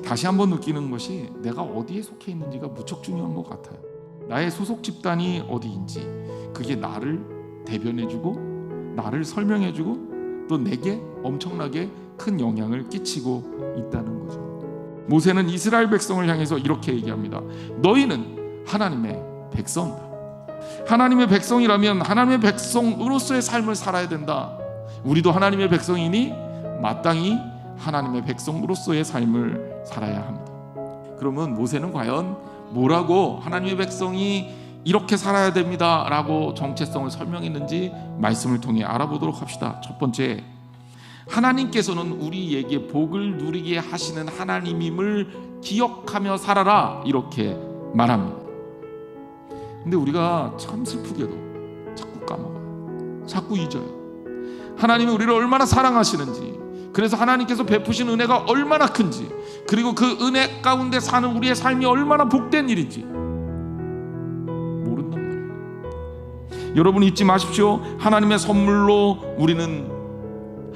다시 한번 느끼는 것이 내가 어디에 속해 있는지가 무척 중요한 것 같아요. 나의 소속 집단이 어디인지, 그게 나를 대변해주고 나를 설명해주고 또 내게 엄청나게 큰 영향을 끼치고 있다는 거죠. 모세는 이스라엘 백성을 향해서 이렇게 얘기합니다. 너희는 하나님의 백성이다. 하나님의 백성이라면 하나님의 백성으로서의 삶을 살아야 된다. 우리도 하나님의 백성이니 마땅히 하나님의 백성으로서의 삶을 살아야 합니다. 그러면 모세는 과연 뭐라고 하나님의 백성이 이렇게 살아야 됩니다 라고 정체성을 설명했는지 말씀을 통해 알아보도록 합시다. 첫 번째, 하나님께서는 우리에게 복을 누리게 하시는 하나님임을 기억하며 살아라 이렇게 말합니다. 근데 우리가 참 슬프게도 자꾸 까먹어요. 자꾸 잊어요. 하나님이 우리를 얼마나 사랑하시는지, 그래서 하나님께서 베푸신 은혜가 얼마나 큰지, 그리고 그 은혜 가운데 사는 우리의 삶이 얼마나 복된 일인지 모른단 말이에요. 여러분 잊지 마십시오. 하나님의 선물로 우리는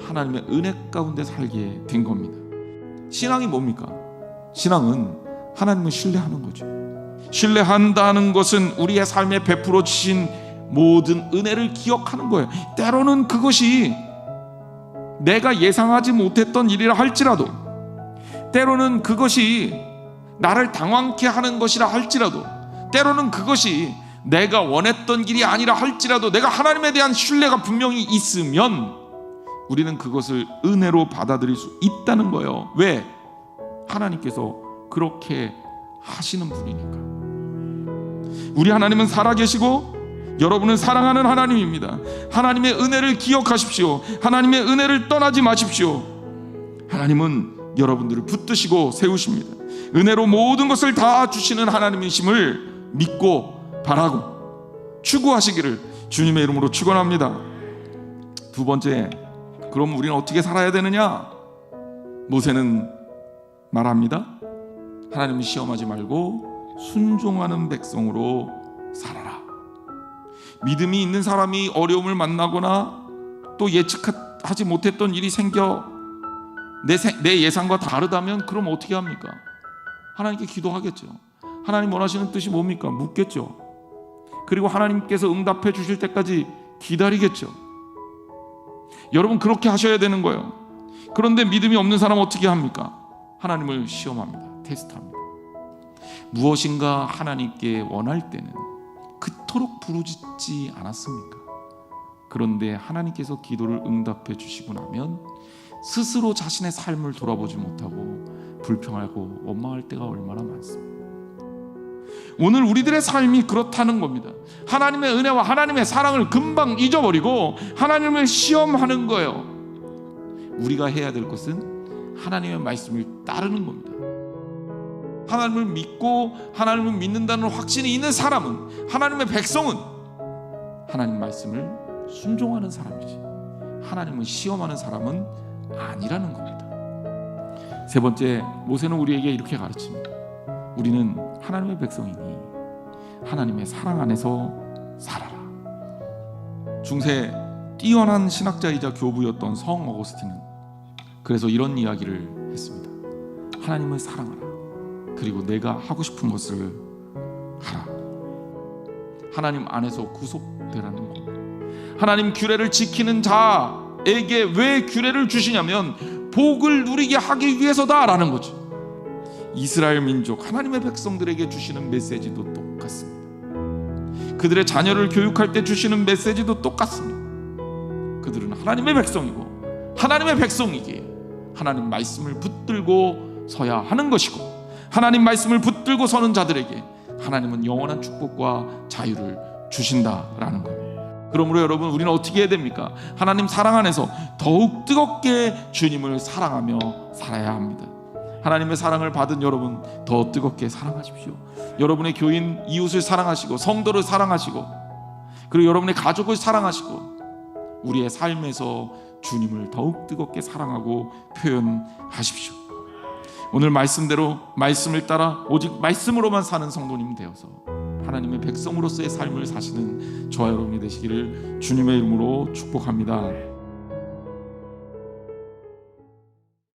하나님의 은혜 가운데 살게 된 겁니다. 신앙이 뭡니까? 신앙은 하나님을 신뢰하는 거죠. 신뢰한다는 것은 우리의 삶에 베풀어 주신 모든 은혜를 기억하는 거예요. 때로는 그것이 내가 예상하지 못했던 일이라 할지라도, 때로는 그것이 나를 당황케 하는 것이라 할지라도, 때로는 그것이 내가 원했던 길이 아니라 할지라도 내가 하나님에 대한 신뢰가 분명히 있으면 우리는 그것을 은혜로 받아들일 수 있다는 거예요. 왜? 하나님께서 그렇게 하시는 분이니까. 우리 하나님은 살아계시고 여러분은 사랑하는 하나님입니다. 하나님의 은혜를 기억하십시오. 하나님의 은혜를 떠나지 마십시오. 하나님은 여러분들을 붙드시고 세우십니다. 은혜로 모든 것을 다 주시는 하나님이심을 믿고 바라고 추구하시기를 주님의 이름으로 축원합니다. 두 번째, 그럼 우리는 어떻게 살아야 되느냐? 모세는 말합니다. 하나님을 시험하지 말고 순종하는 백성으로 살아라. 믿음이 있는 사람이 어려움을 만나거나 또 예측하지 못했던 일이 생겨 내 예상과 다르다면 그럼 어떻게 합니까? 하나님께 기도하겠죠. 하나님 원하시는 뜻이 뭡니까? 묻겠죠. 그리고 하나님께서 응답해 주실 때까지 기다리겠죠. 여러분 그렇게 하셔야 되는 거예요. 그런데 믿음이 없는 사람은 어떻게 합니까? 하나님을 시험합니다. 테스트합니다. 무엇인가 하나님께 원할 때는 그토록 부르짖지 않았습니까? 그런데 하나님께서 기도를 응답해 주시고 나면 스스로 자신의 삶을 돌아보지 못하고 불평하고 원망할 때가 얼마나 많습니다. 오늘 우리들의 삶이 그렇다는 겁니다. 하나님의 은혜와 하나님의 사랑을 금방 잊어버리고 하나님을 시험하는 거예요. 우리가 해야 될 것은 하나님의 말씀을 따르는 겁니다. 하나님을 믿고 하나님을 믿는다는 확신이 있는 사람은, 하나님의 백성은 하나님 말씀을 순종하는 사람이지 하나님을 시험하는 사람은 아니라는 겁니다. 세 번째, 모세는 우리에게 이렇게 가르칩니다. 우리는 하나님의 백성이니 하나님의 사랑 안에서 살아라. 중세 뛰어난 신학자이자 교부였던 성 어거스틴은 그래서 이런 이야기를 했습니다. 하나님을 사랑하라. 그리고 내가 하고 싶은 것을 하라. 하나님 안에서 구속되라는 겁니다. 하나님 규례를 지키는 자에게 왜 규례를 주시냐면 복을 누리게 하기 위해서다라는 거죠. 이스라엘 민족 하나님의 백성들에게 주시는 메시지도 똑같습니다. 그들의 자녀를 교육할 때 주시는 메시지도 똑같습니다. 그들은 하나님의 백성이고 하나님의 백성이기에 하나님 말씀을 붙들고 서야 하는 것이고, 하나님 말씀을 붙들고 서는 자들에게 하나님은 영원한 축복과 자유를 주신다라는 거예요. 그러므로 여러분 우리는 어떻게 해야 됩니까? 하나님 사랑 안에서 더욱 뜨겁게 주님을 사랑하며 살아야 합니다. 하나님의 사랑을 받은 여러분 더 뜨겁게 사랑하십시오. 여러분의 교인 이웃을 사랑하시고 성도를 사랑하시고 그리고 여러분의 가족을 사랑하시고 우리의 삶에서 주님을 더욱 뜨겁게 사랑하고 표현하십시오. 오늘 말씀대로 말씀을 따라 오직 말씀으로만 사는 성도님 되어서 하나님의 백성으로서의 삶을 사시는 저와 여러분이 되시기를 주님의 이름으로 축복합니다.